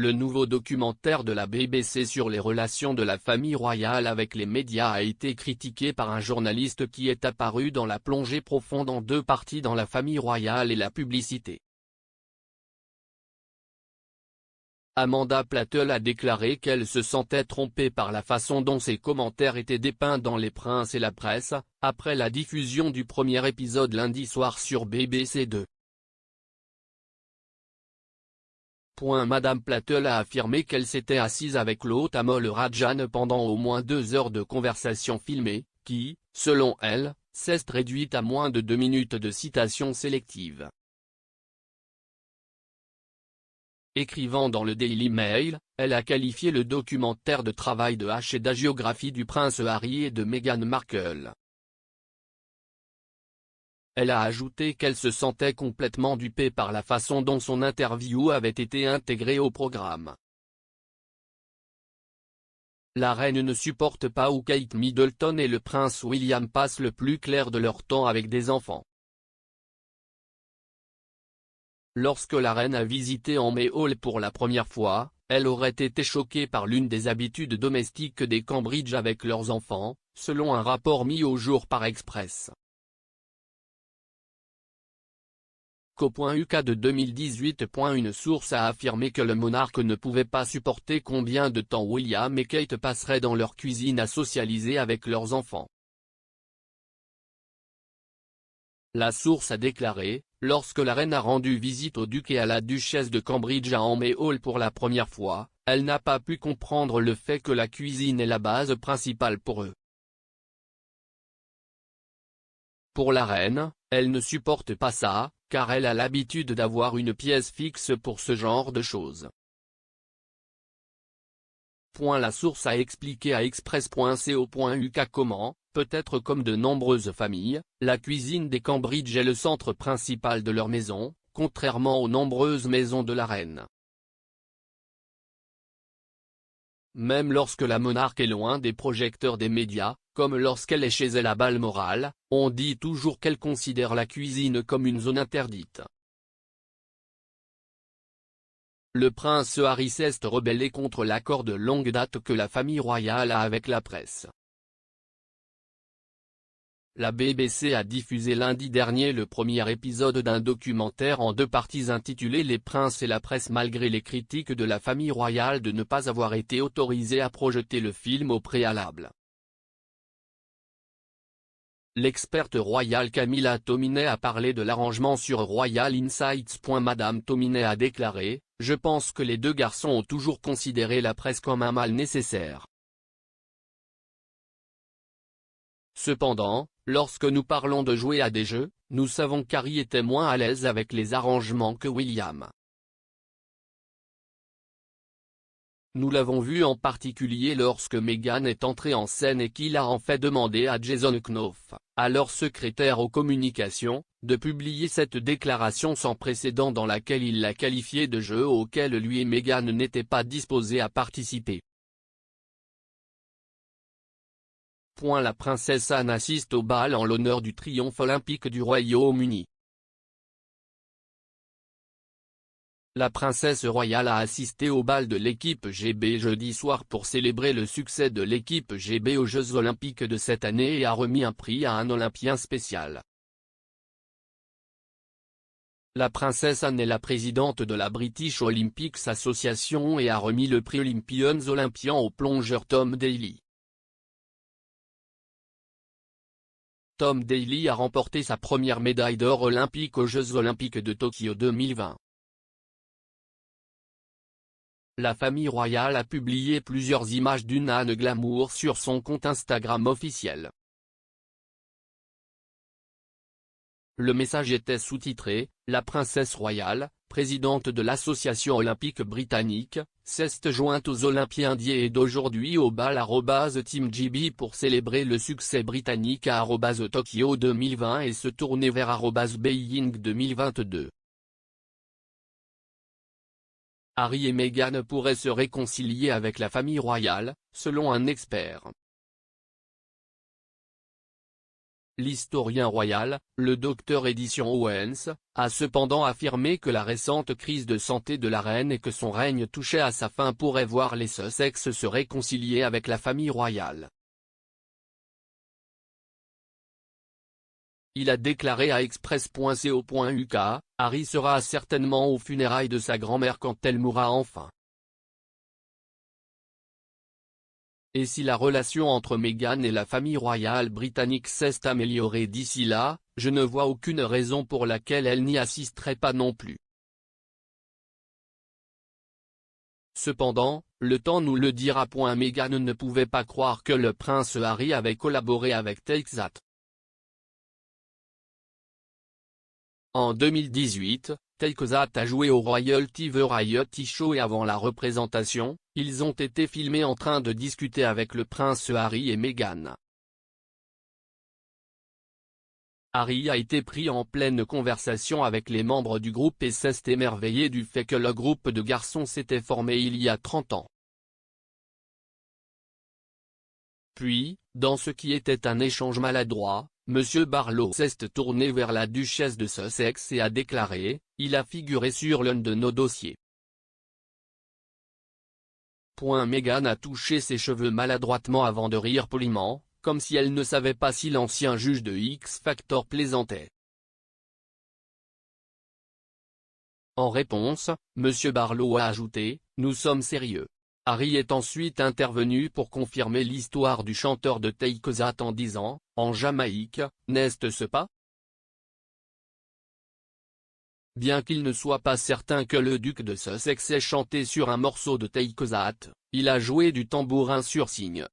Le nouveau documentaire de la BBC sur les relations de la famille royale avec les médias a été critiqué par un journaliste qui est apparu dans la plongée profonde en deux parties dans la famille royale et la publicité. Amanda Plattel a déclaré qu'elle se sentait trompée par la façon dont ses commentaires étaient dépeints dans Les Princes et la presse, après la diffusion du premier épisode lundi soir sur BBC 2. Madame Plattel a affirmé qu'elle s'était assise avec l'hôte Amol Rajan pendant au moins 2 heures de conversation filmée, qui, selon elle, s'est réduite à moins de 2 minutes de citations sélectives. Écrivant dans le Daily Mail, elle a qualifié le documentaire de travail de hache et d'hagiographie du prince Harry et de Meghan Markle. Elle a ajouté qu'elle se sentait complètement dupée par la façon dont son interview avait été intégrée au programme. La reine ne supporte pas où Kate Middleton et le prince William passent le plus clair de leur temps avec des enfants. Lorsque la reine a visité Amé Hall pour la première fois, elle aurait été choquée par l'une des habitudes domestiques des Cambridge avec leurs enfants, selon un rapport mis au jour par Express. Co.uk de 2018. Une source a affirmé que le monarque ne pouvait pas supporter combien de temps William et Kate passeraient dans leur cuisine à socialiser avec leurs enfants. La source a déclaré, lorsque la reine a rendu visite au duc et à la duchesse de Cambridge à Amé Hall pour la première fois, elle n'a pas pu comprendre le fait que la cuisine est la base principale pour eux. Pour la reine, elle ne supporte pas ça, car elle a l'habitude d'avoir une pièce fixe pour ce genre de choses. La source a expliqué à express.co.uk comment, peut-être comme de nombreuses familles, la cuisine des Cambridge est le centre principal de leur maison, contrairement aux nombreuses maisons de la reine. Même lorsque la monarque est loin des projecteurs des médias, comme lorsqu'elle est chez elle à Balmoral, on dit toujours qu'elle considère la cuisine comme une zone interdite. Le prince Harry s'est rebellé contre l'accord de longue date que la famille royale a avec la presse. La BBC a diffusé lundi dernier le premier épisode d'un documentaire en 2 parties intitulé Les Princes et la presse malgré les critiques de la famille royale de ne pas avoir été autorisée à projeter le film au préalable. L'experte royale Camilla Tominey a parlé de l'arrangement sur Royal Insights. Madame Tominey a déclaré, « Je pense que les 2 garçons ont toujours considéré la presse comme un mal nécessaire. Cependant, lorsque nous parlons de jouer à des jeux, nous savons qu'Harry était moins à l'aise avec les arrangements que William. Nous l'avons vu en particulier lorsque Meghan est entrée en scène et qu'il a en fait demandé à Jason Knopf, alors secrétaire aux communications, de publier cette déclaration sans précédent dans laquelle il l'a qualifiée de jeu auquel lui et Meghan n'étaient pas disposés à participer. La princesse Anne assiste au bal en l'honneur du triomphe olympique du Royaume-Uni. La princesse royale a assisté au bal de l'équipe GB jeudi soir pour célébrer le succès de l'équipe GB aux Jeux Olympiques de cette année et a remis un prix à un Olympien spécial. La princesse Anne est la présidente de la British Olympics Association et a remis le prix Olympian au plongeur Tom Daley. Tom Daley a remporté sa première médaille d'or olympique aux Jeux Olympiques de Tokyo 2020. La famille royale a publié plusieurs images d'une Anne glamour sur son compte Instagram officiel. Le message était sous-titré « La princesse royale, présidente de l'association olympique britannique, s'est jointe aux Olympiens d'hier et d'aujourd'hui au bal @TeamGB pour célébrer le succès britannique à @Tokyo 2020 et se tourner vers @Beijing 2022. Harry et Meghan pourraient se réconcilier avec la famille royale, selon un expert. L'historien royal, le Dr Édition Owens, a cependant affirmé que la récente crise de santé de la reine et que son règne touchait à sa fin pourrait voir les Sussex se réconcilier avec la famille royale. Il a déclaré à Express.co.uk, Harry sera certainement aux funérailles de sa grand-mère quand elle mourra enfin. Et si la relation entre Meghan et la famille royale britannique s'est améliorée d'ici là, je ne vois aucune raison pour laquelle elle n'y assisterait pas non plus. Cependant, le temps nous le dira. Meghan ne pouvait pas croire que le prince Harry avait collaboré avec Texat. En 2018, Texat a joué au Royal TV Variety Show et avant la représentation, ils ont été filmés en train de discuter avec le prince Harry et Meghan. Harry a été pris en pleine conversation avec les membres du groupe et s'est émerveillé du fait que le groupe de garçons s'était formé il y a 30 ans. Puis, dans ce qui était un échange maladroit, M. Barlow s'est tourné vers la duchesse de Sussex et a déclaré « Il a figuré sur l'un de nos dossiers ». Meghan a touché ses cheveux maladroitement avant de rire poliment, comme si elle ne savait pas si l'ancien juge de X Factor plaisantait. En réponse, M. Barlow a ajouté « Nous sommes sérieux ». Harry est ensuite intervenu pour confirmer l'histoire du chanteur de Texat en disant « En Jamaïque, n'est-ce pas ? » Bien qu'il ne soit pas certain que le duc de Sussex ait chanté sur un morceau de Texat, il a joué du tambourin sur cygne.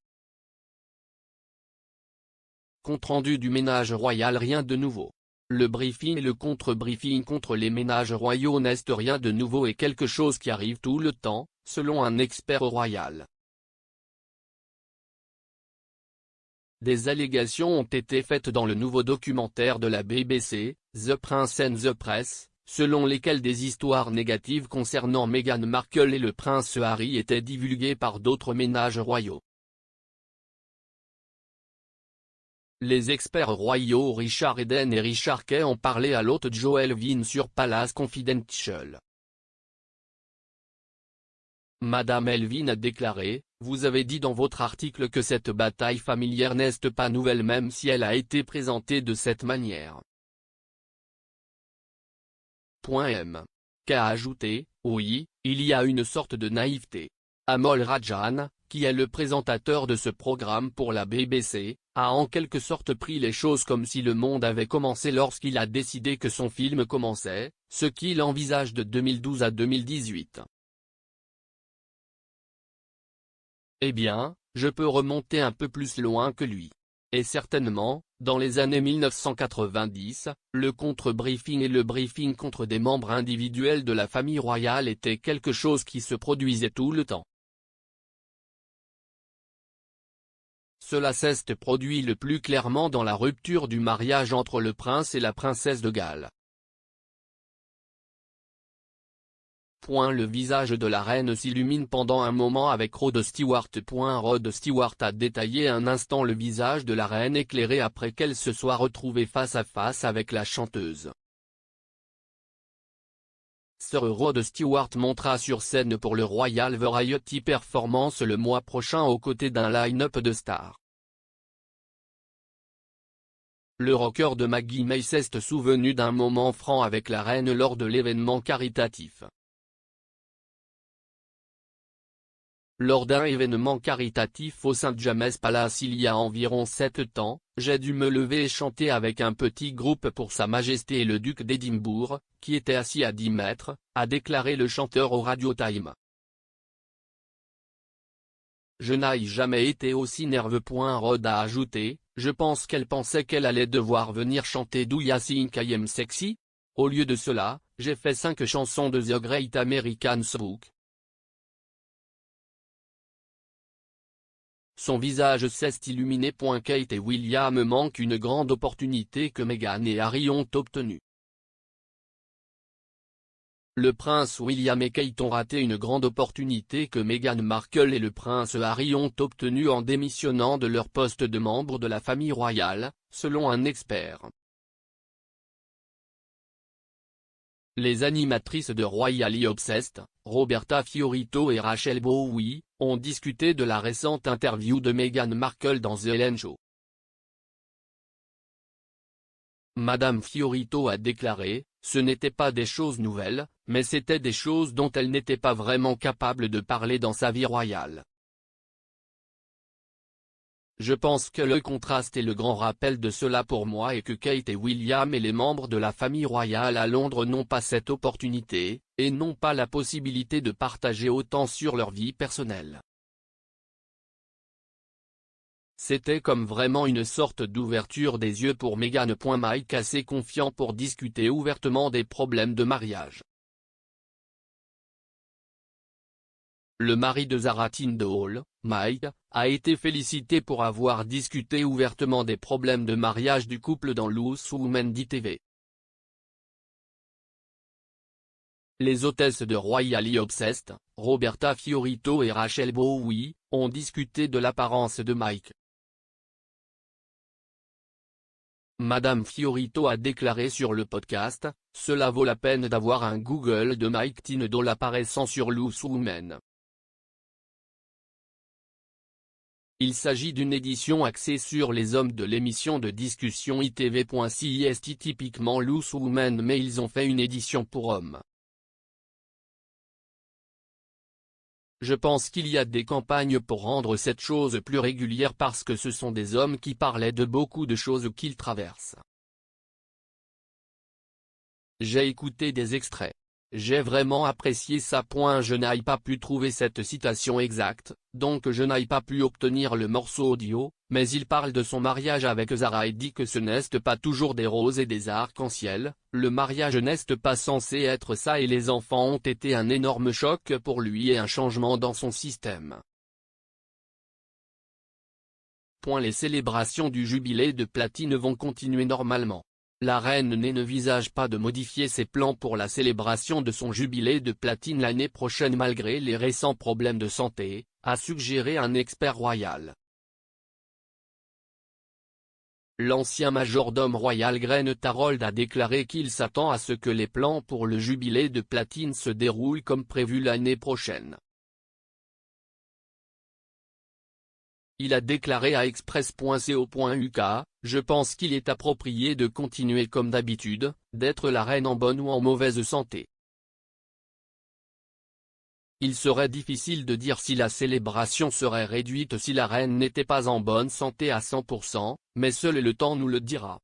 Compte rendu du ménage royal. Rien de nouveau. Le briefing et le contre-briefing contre les ménages royaux n'est rien de nouveau et quelque chose qui arrive tout le temps, selon un expert royal. Des allégations ont été faites dans le nouveau documentaire de la BBC, The Prince and the Press, selon lesquelles des histoires négatives concernant Meghan Markle et le prince Harry étaient divulguées par d'autres ménages royaux. Les experts royaux Richard Eden et Richard Kay ont parlé à l'hôte Joe Elvin sur Palace Confidential. Madame Elvin a déclaré « Vous avez dit dans votre article que cette bataille familière n'est pas nouvelle même si elle a été présentée de cette manière. » Kay a ajouté « Oui, il y a une sorte de naïveté. Amol Rajan, qui est le présentateur de ce programme pour la BBC, a en quelque sorte pris les choses comme si le monde avait commencé lorsqu'il a décidé que son film commençait, ce qu'il envisage de 2012 à 2018. Eh bien, je peux remonter un peu plus loin que lui. Et certainement, dans les années 1990, le contre-briefing et le briefing contre des membres individuels de la famille royale étaient quelque chose qui se produisait tout le temps. Cela s'est produit le plus clairement dans la rupture du mariage entre le prince et la princesse de Galles. Le visage de la reine s'illumine pendant un moment avec Rod Stewart. Rod Stewart a détaillé un instant le visage de la reine éclairé après qu'elle se soit retrouvée face à face avec la chanteuse. Sir Rod Stewart montera sur scène pour le Royal Variety Performance le mois prochain aux côtés d'un line-up de stars. Le rocker de Maggie May s'est souvenu d'un moment franc avec la reine lors de l'événement caritatif. Lors d'un événement caritatif au St James Palace il y a environ 7 ans, j'ai dû me lever et chanter avec un petit groupe pour Sa Majesté et le duc d'Édimbourg, qui était assis à 10 mètres, a déclaré le chanteur au Radio Time. Je n'ai jamais été aussi nerveux. Rod a ajouté, je pense qu'elle pensait qu'elle allait devoir venir chanter Do Ya Think I Am Sexy? Au lieu de cela, j'ai fait 5 chansons de The Great American Songbook. Son visage s'est illuminé. Kate et William manquent une grande opportunité que Meghan et Harry ont obtenue. Le prince William et Kate ont raté une grande opportunité que Meghan Markle et le prince Harry ont obtenue en démissionnant de leur poste de membre de la famille royale, selon un expert. Les animatrices de Royally Obsessed, Roberta Fiorito et Rachel Bowie, ont discuté de la récente interview de Meghan Markle dans The Ellen Show. Madame Fiorito a déclaré, « Ce n'étaient pas des choses nouvelles, mais c'étaient des choses dont elle n'était pas vraiment capable de parler dans sa vie royale. Je pense que le contraste et le grand rappel de cela pour moi est que Kate et William et les membres de la famille royale à Londres n'ont pas cette opportunité, et n'ont pas la possibilité de partager autant sur leur vie personnelle. C'était comme vraiment une sorte d'ouverture des yeux pour Meghan. Mike assez confiant pour discuter ouvertement des problèmes de mariage. Le mari de Zara Tindall, Mike, a été félicité pour avoir discuté ouvertement des problèmes de mariage du couple dans Loose Women d'ITV. Les hôtesses de Royally Obsessed, Roberta Fiorito et Rachel Bowie, ont discuté de l'apparence de Mike. Madame Fiorito a déclaré sur le podcast, « Cela vaut la peine d'avoir un Google de Mike Tindall apparaissant sur Loose Women. Il s'agit d'une édition axée sur les hommes de l'émission de discussion ITV.CIST typiquement Loose Women, mais ils ont fait une édition pour hommes. Je pense qu'il y a des campagnes pour rendre cette chose plus régulière parce que ce sont des hommes qui parlaient de beaucoup de choses qu'ils traversent. J'ai écouté des extraits. J'ai vraiment apprécié ça. Je n'ai pas pu trouver cette citation exacte, donc je n'ai pas pu obtenir le morceau audio, mais il parle de son mariage avec Zara et dit que ce n'est pas toujours des roses et des arcs-en-ciel, le mariage n'est pas censé être ça et les enfants ont été un énorme choc pour lui et un changement dans son système. Les célébrations du jubilé de platine vont continuer normalement. La reine n'envisage pas de modifier ses plans pour la célébration de son jubilé de platine l'année prochaine malgré les récents problèmes de santé, a suggéré un expert royal. L'ancien majordome royal Grant Harold a déclaré qu'il s'attend à ce que les plans pour le jubilé de platine se déroulent comme prévu l'année prochaine. Il a déclaré à express.co.uk, « Je pense qu'il est approprié de continuer comme d'habitude, d'être la reine en bonne ou en mauvaise santé. Il serait difficile de dire si la célébration serait réduite si la reine n'était pas en bonne santé à 100%, mais seul le temps nous le dira.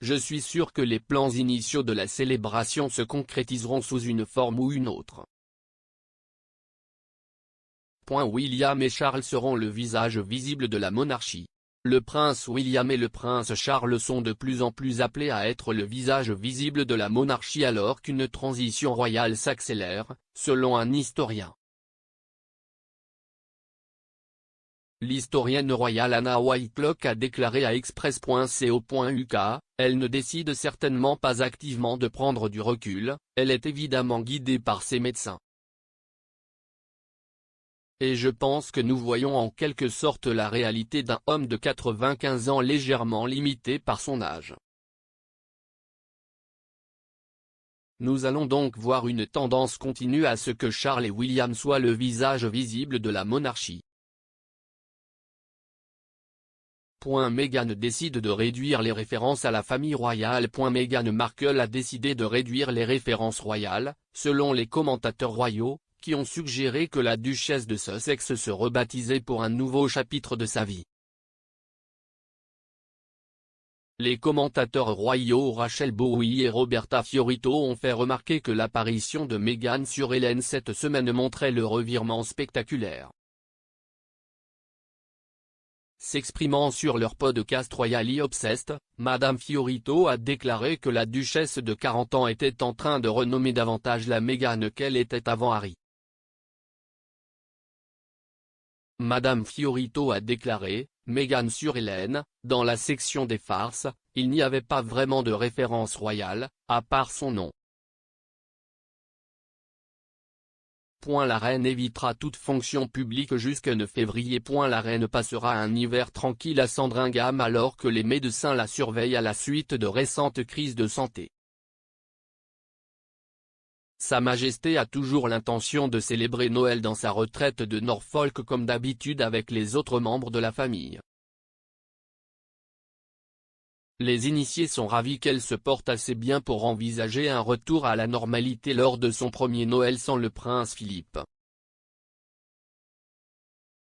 Je suis sûr que les plans initiaux de la célébration se concrétiseront sous une forme ou une autre. William et Charles seront le visage visible de la monarchie. Le prince William et le prince Charles sont de plus en plus appelés à être le visage visible de la monarchie alors qu'une transition royale s'accélère, selon un historien. L'historienne royale Anna Whitelock a déclaré à express.co.uk, « Elle ne décide certainement pas activement de prendre du recul, elle est évidemment guidée par ses médecins. Et je pense que nous voyons en quelque sorte la réalité d'un homme de 95 ans légèrement limité par son âge. Nous allons donc voir une tendance continue à ce que Charles et William soient le visage visible de la monarchie. » Meghan décide de réduire les références à la famille royale. Meghan Markle a décidé de réduire les références royales, selon les commentateurs royaux, qui ont suggéré que la duchesse de Sussex se rebaptisait pour un nouveau chapitre de sa vie. Les commentateurs royaux Rachel Bowie et Roberta Fiorito ont fait remarquer que l'apparition de Meghan sur Ellen cette semaine montrait le revirement spectaculaire. S'exprimant sur leur podcast Royally Obsessed, Madame Fiorito a déclaré que la duchesse de 40 ans était en train de renommer davantage la Meghan qu'elle était avant Harry. Madame Fiorito a déclaré, « Meghan sur Hélène, dans la section des farces, il n'y avait pas vraiment de référence royale, à part son nom. La reine évitera toute fonction publique jusqu'en février. La reine passera un hiver tranquille à Sandringham alors que les médecins la surveillent à la suite de récentes crises de santé. Sa Majesté a toujours l'intention de célébrer Noël dans sa retraite de Norfolk comme d'habitude avec les autres membres de la famille. Les initiés sont ravis qu'elle se porte assez bien pour envisager un retour à la normalité lors de son premier Noël sans le prince Philippe.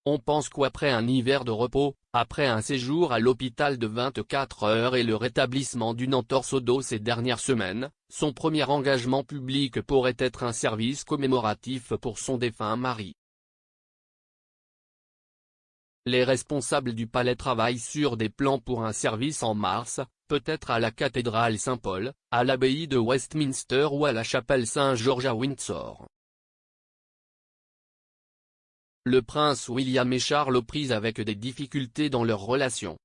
On pense qu'après un hiver de repos, après un séjour à l'hôpital de 24 heures et le rétablissement d'une entorse au dos ces dernières semaines, son premier engagement public pourrait être un service commémoratif pour son défunt mari. Les responsables du palais travaillent sur des plans pour un service en mars, peut-être à la cathédrale Saint-Paul, à l'abbaye de Westminster ou à la chapelle Saint-Georges à Windsor. Le prince William et Charles aux prises avec des difficultés dans leur relation.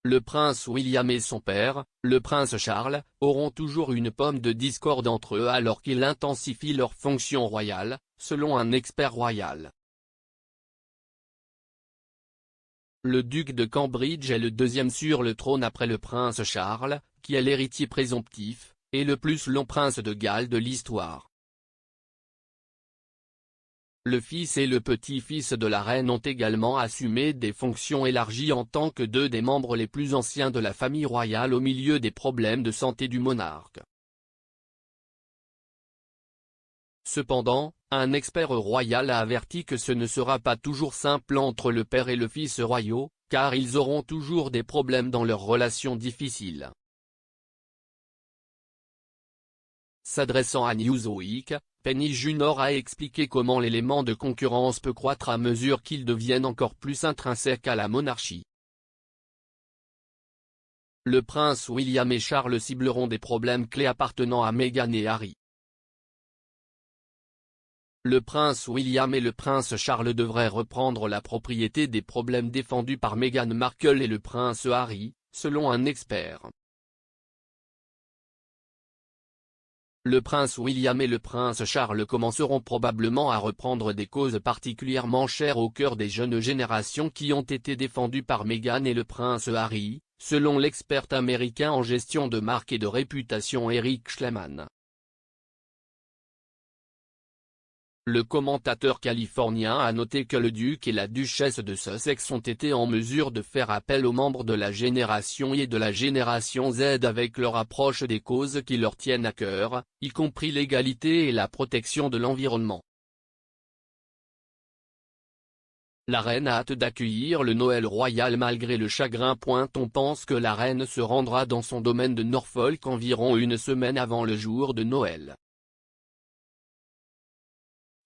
Le prince William et son père, le prince Charles, auront toujours une pomme de discorde entre eux alors qu'ils intensifient leurs fonctions royales, selon un expert royal. Le duc de Cambridge est le deuxième sur le trône après le prince Charles, qui est l'héritier présomptif, et le plus long prince de Galles de l'histoire. Le fils et le petit-fils de la reine ont également assumé des fonctions élargies en tant que deux des membres les plus anciens de la famille royale au milieu des problèmes de santé du monarque. Cependant, un expert royal a averti que ce ne sera pas toujours simple entre le père et le fils royaux, car ils auront toujours des problèmes dans leurs relations difficiles. S'adressant à Newsweek, Penny Junor a expliqué comment l'élément de concurrence peut croître à mesure qu'ils deviennent encore plus intrinsèques à la monarchie. Le prince William et Charles cibleront des problèmes clés appartenant à Meghan et Harry. Le prince William et le prince Charles devraient reprendre la propriété des problèmes défendus par Meghan Markle et le prince Harry, selon un expert. Le prince William et le prince Charles commenceront probablement à reprendre des causes particulièrement chères au cœur des jeunes générations qui ont été défendues par Meghan et le prince Harry, selon l'expert américain en gestion de marque et de réputation Eric Schleman. Le commentateur californien a noté que le duc et la duchesse de Sussex ont été en mesure de faire appel aux membres de la génération Y et de la génération Z avec leur approche des causes qui leur tiennent à cœur, y compris l'égalité et la protection de l'environnement. La reine a hâte d'accueillir le Noël royal malgré le chagrin. On pense que la reine se rendra dans son domaine de Norfolk environ une semaine avant le jour de Noël.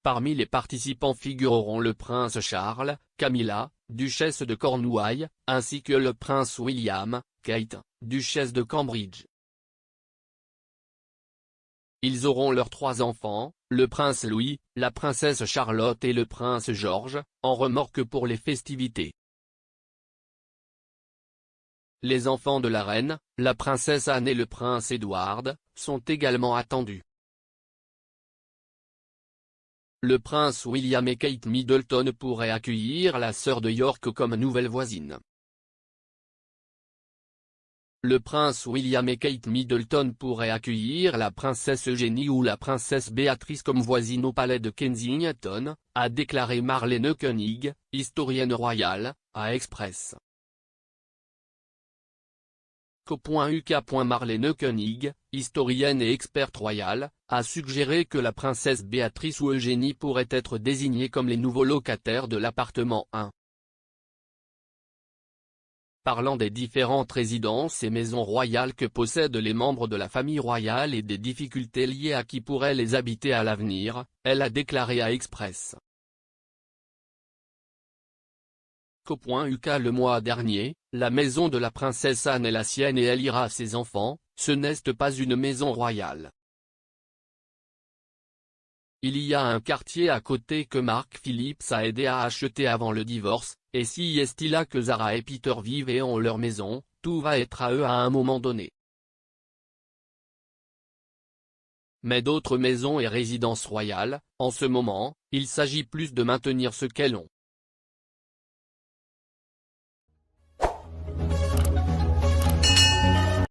Parmi les participants figureront le prince Charles, Camilla, duchesse de Cornouailles, ainsi que le prince William, Kate, duchesse de Cambridge. Ils auront leurs 3 enfants, le prince Louis, la princesse Charlotte et le prince George, en remorque pour les festivités. Les enfants de la reine, la princesse Anne et le prince Edward, sont également attendus. Le prince William et Kate Middleton pourraient accueillir la sœur de York comme nouvelle voisine. Le prince William et Kate Middleton pourraient accueillir la princesse Eugénie ou la princesse Béatrice comme voisine au palais de Kensington, a déclaré Marlene Koenig, historienne royale, à Express. Marlene Koenig, historienne et experte royale, a suggéré que la princesse Béatrice ou Eugénie pourraient être désignés comme les nouveaux locataires de l'appartement 1. Parlant des différentes résidences et maisons royales que possèdent les membres de la famille royale et des difficultés liées à qui pourrait les habiter à l'avenir, elle a déclaré à Express. Le mois dernier, la maison de la princesse Anne est la sienne et elle ira à ses enfants, ce n'est pas une maison royale. Il y a un quartier à côté que Mark Phillips a aidé à acheter avant le divorce, et si est là que Zara et Peter vivent et ont leur maison, tout va être à eux à un moment donné. Mais d'autres maisons et résidences royales, en ce moment, il s'agit plus de maintenir ce qu'elles ont.